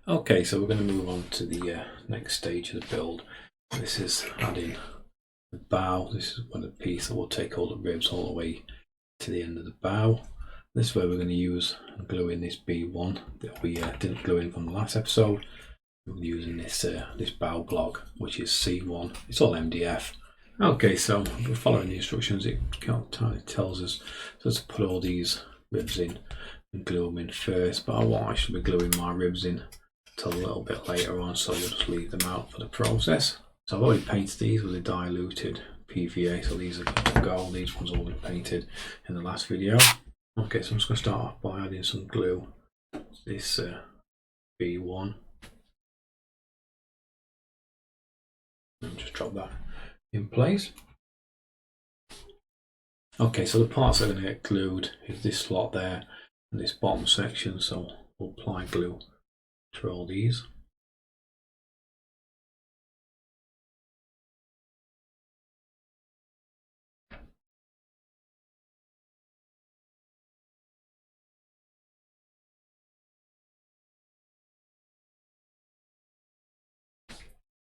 Okay, so we're going to move on to the next stage of the build. This is adding the bow. This is one of the piece that will take all the ribs all the way to the end of the bow. This is where we're going to use glue in this B1 that we didn't glue in from the last episode. We're using this this bow block, which is C1. It's all MDF. Okay, so we're following the instructions. It kind of tells us to put all these ribs in and glue them in first, but I won't actually be gluing my ribs in until a little bit later on, so we'll just leave them out for the process. So I've already painted these with a diluted PVA, so these are going to go. These ones all been painted in the last video. Okay, so I'm just going to start off by adding some glue. This B1. And just drop that in place. Okay, so the parts that are going to get glued is this slot there and this bottom section, so we'll apply glue to all these.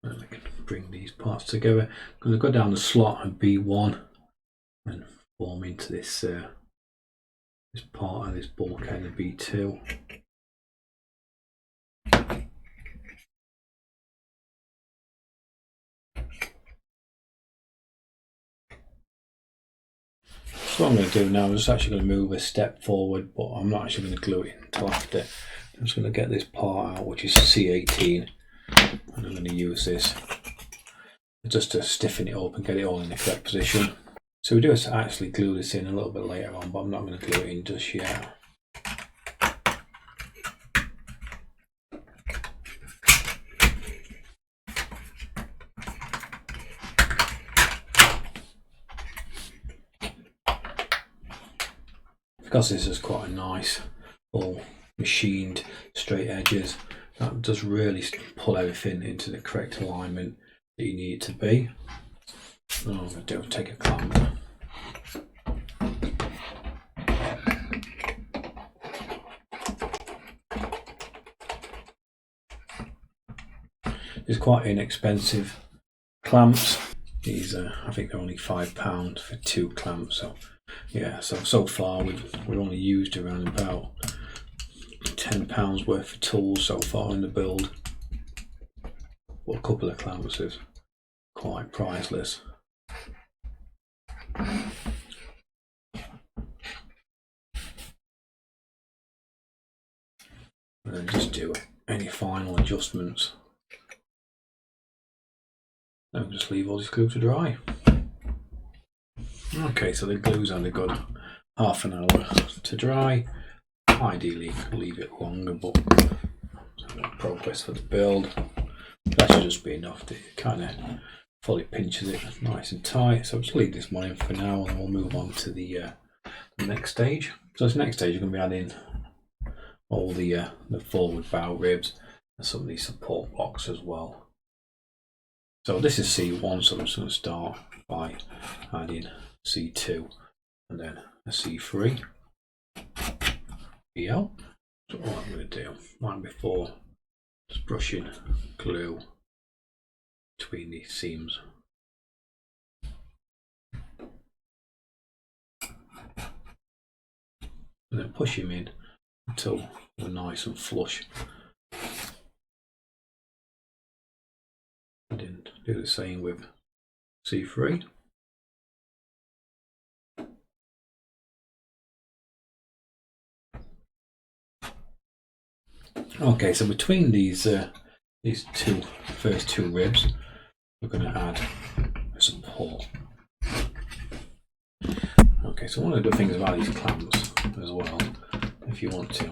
And we can bring these parts together. I'm going to go down the slot of B1 and form into this this part of this bulkhead of B2. So what I'm going to do now is actually going to move a step forward, but I'm not actually going to glue it until after. I'm just going to get this part out, which is C18, and I'm going to use this just to stiffen it up and get it all in the correct position. So we do actually glue this in a little bit later on, but I'm not going to glue it in just yet. Because this is quite a nice, all machined straight edges, that does really pull everything into the correct alignment that you need it to be. What I'm going to do is take a clamp. These are quite inexpensive clamps. These I think they're only £5 for 2 clamps. So yeah, so far we've only used around about £10 worth of tools so far in the build. But a couple of clamps is quite priceless. And then just do any final adjustments. Then just leave all this glue to dry. Okay, so the glue's only good half an hour to dry. Ideally leave it longer, but progress for the build. That should just be enough to kind of fully pinches it nice and tight. So just leave this one in for now, and we'll move on to the next stage. So this next stage, you're going to be adding all the forward bow ribs and some of these support blocks as well. So this is C1, so I'm just going to start by adding C2 and then a C3. BL. So what I'm going to do, like before, just brushing glue between these seams. And then push him in until they're nice and flush. And then do the same with C3. Okay, so between these first two ribs, we're going to add a support. Okay, so one of the good things about these clamps as well, if you want to,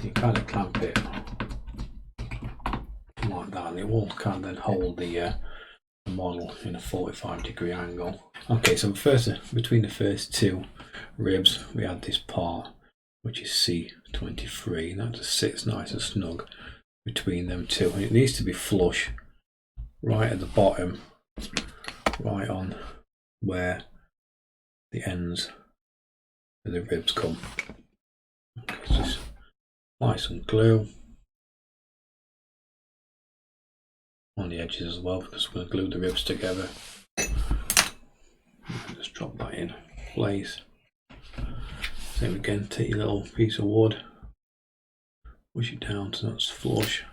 you kind of clamp it like that, and it will kind of then hold the model in a 45-degree angle. Okay, so first, between the first two ribs, we add this part, which is C23, and that just sits nice and snug between them two. And it needs to be flush right at the bottom, right on where the ends of the ribs come. Okay, so just apply some glue on the edges as well, because we're going to glue the ribs together. Just drop that in place. Same again, take your little piece of wood, push it down so that's flush.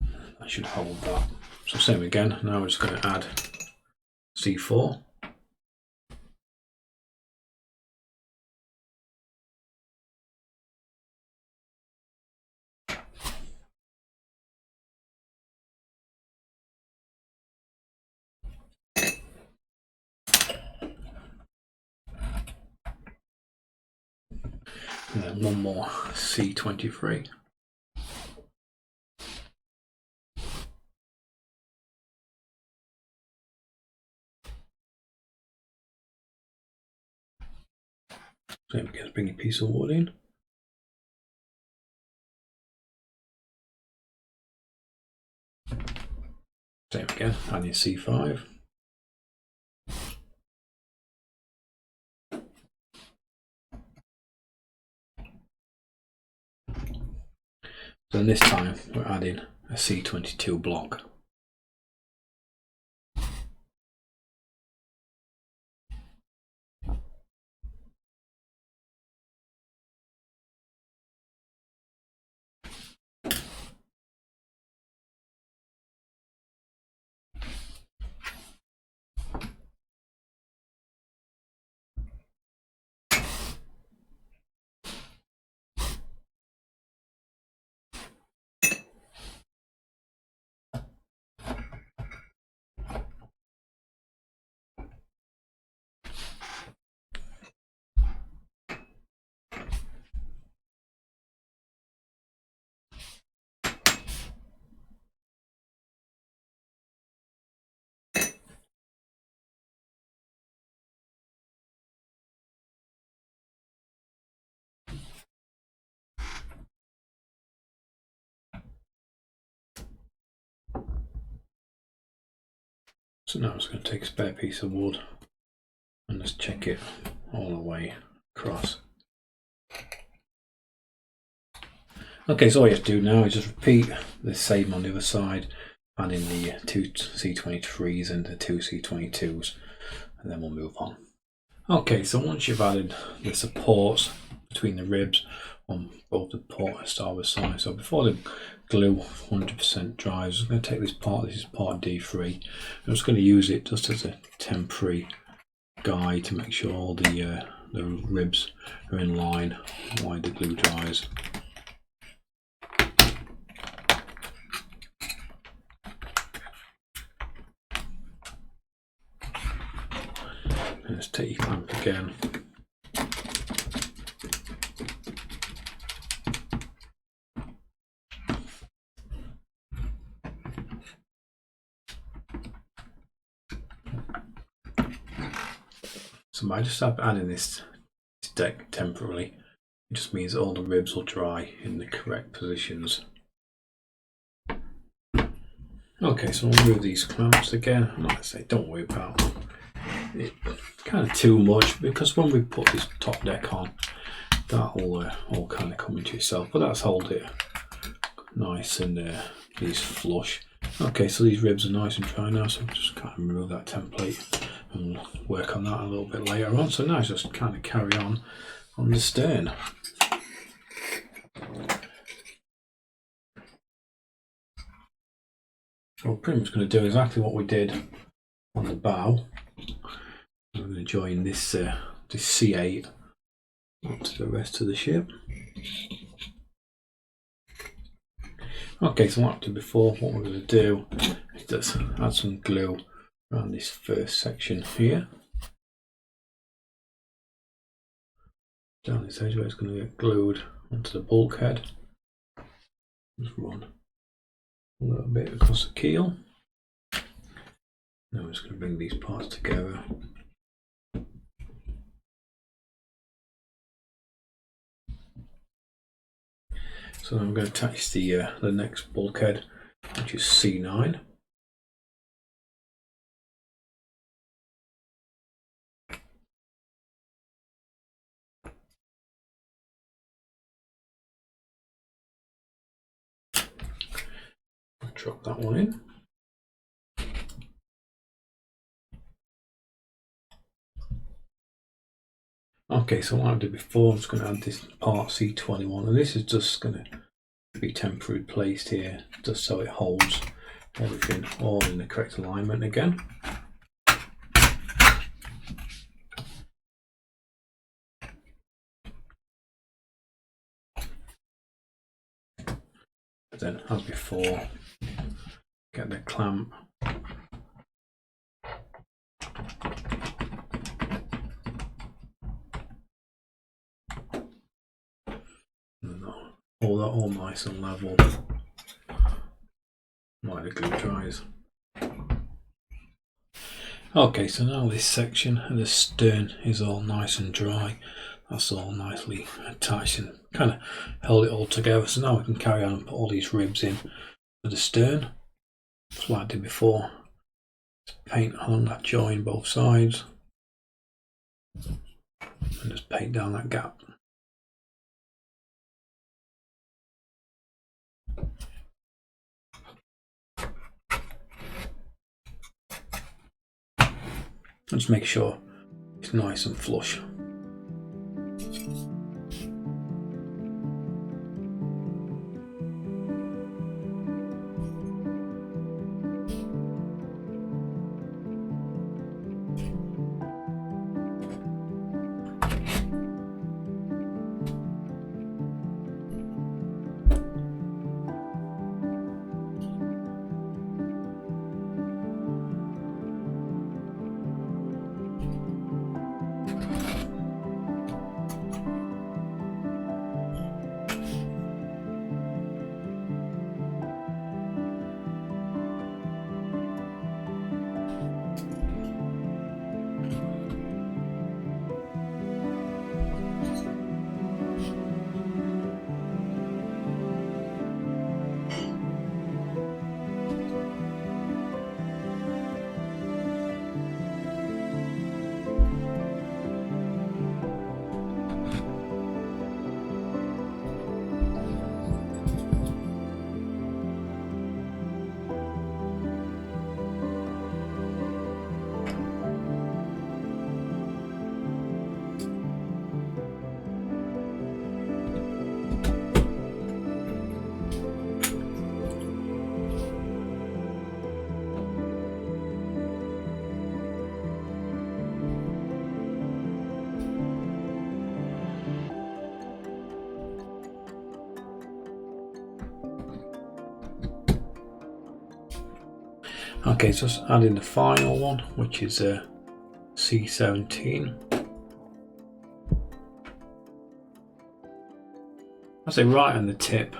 That should hold that. So same again, now we're just going to add C4. And then one more C23. Same again, bring a piece of wood in. Same again, add your C5. Then this time we're adding a C22 block. So now I'm just going to take a spare piece of wood and just check it all the way across. Okay, so all you have to do now is just repeat the same on the other side, adding the 2 C23s and the 2 C22s, and then we'll move on. Okay, so once you've added the supports between the ribs on both the port and starboard side, so before the glue 100% dries, I'm going to take this part, this is part D3, I'm just going to use it just as a temporary guide to make sure all the ribs are in line while the glue dries. And just take your clamp again. So by just adding this deck temporarily, it just means all the ribs will dry in the correct positions. Okay, so we'll move these clamps again. Like I say, don't worry about it kind of too much, because when we put this top deck on, that will all kind of come into itself, but that's hold it nice and these flush. Okay, so these ribs are nice and dry now, so I'm just kind of remove that template and work on that a little bit later on. So now it's just kind of carry on the stern. So we're pretty much going to do exactly what we did on the bow. I'm going to join this this C8 onto the rest of the ship. Okay, so what I did before, what we're going to do is just add some glue around this first section here. Down this edge where it's going to get glued onto the bulkhead. Just run a little bit across the keel. Now I'm just going to bring these parts together. So I'm going to attach the next bulkhead, which is C9. drop that one in. Okay, so what I did before, I'm just going to add this part C21, and this is just going to be temporarily placed here, just so it holds everything all in the correct alignment again. Then, as before, get the clamp. Hold that all nice and level while the glue dries. Okay, so now this section of the stern is all nice and dry. That's all nicely attached and kind of held it all together. So now we can carry on and put all these ribs in for the stern. Just like I did before. Just paint on that join both sides. And just paint down that gap. And just make sure it's nice and flush. Okay, so just adding the final one, which is C17. I say right on the tip,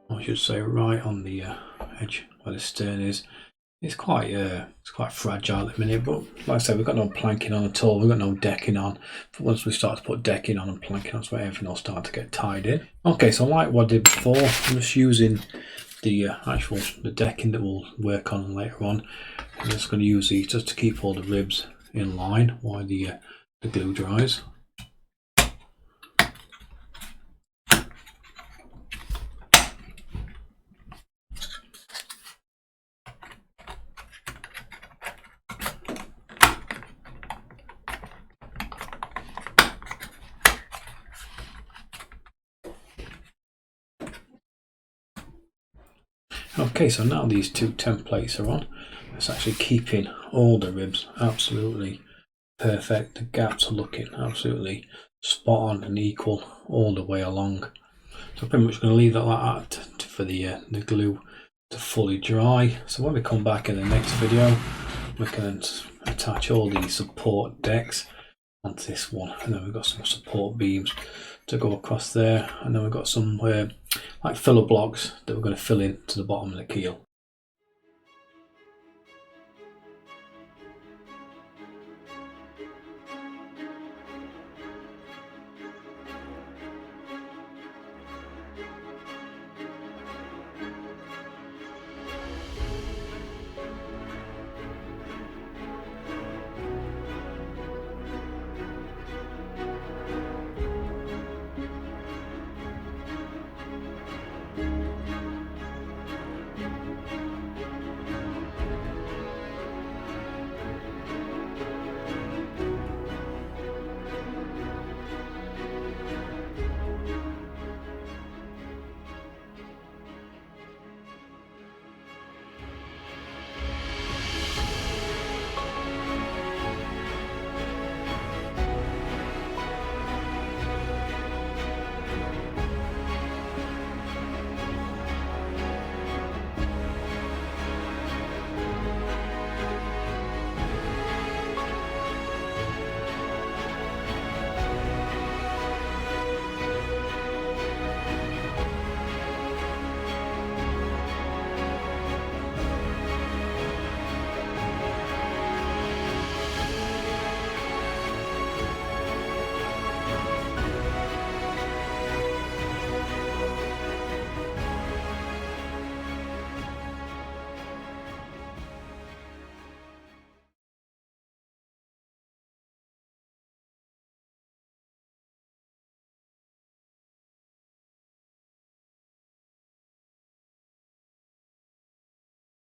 or I should say right on the edge where the stern is. It's quite fragile at the minute, but like I said, we've got no planking on at all. We've got no decking on. But once we start to put decking on and planking on, so everything will start to get tied in. Okay, so like what I did before, I'm just using the the decking that we'll work on later on. I'm just going to use these just to keep all the ribs in line while the glue dries. Okay, so now these two templates are on. It's actually keeping all the ribs absolutely perfect. The gaps are looking absolutely spot on and equal all the way along. So I'm pretty much going to leave that like that for the glue to fully dry. So when we come back in the next video, we can attach all these support decks onto this one, and then we've got some support beams to go across there, and then we've got some like filler blocks that we're going to fill in to the bottom of the keel.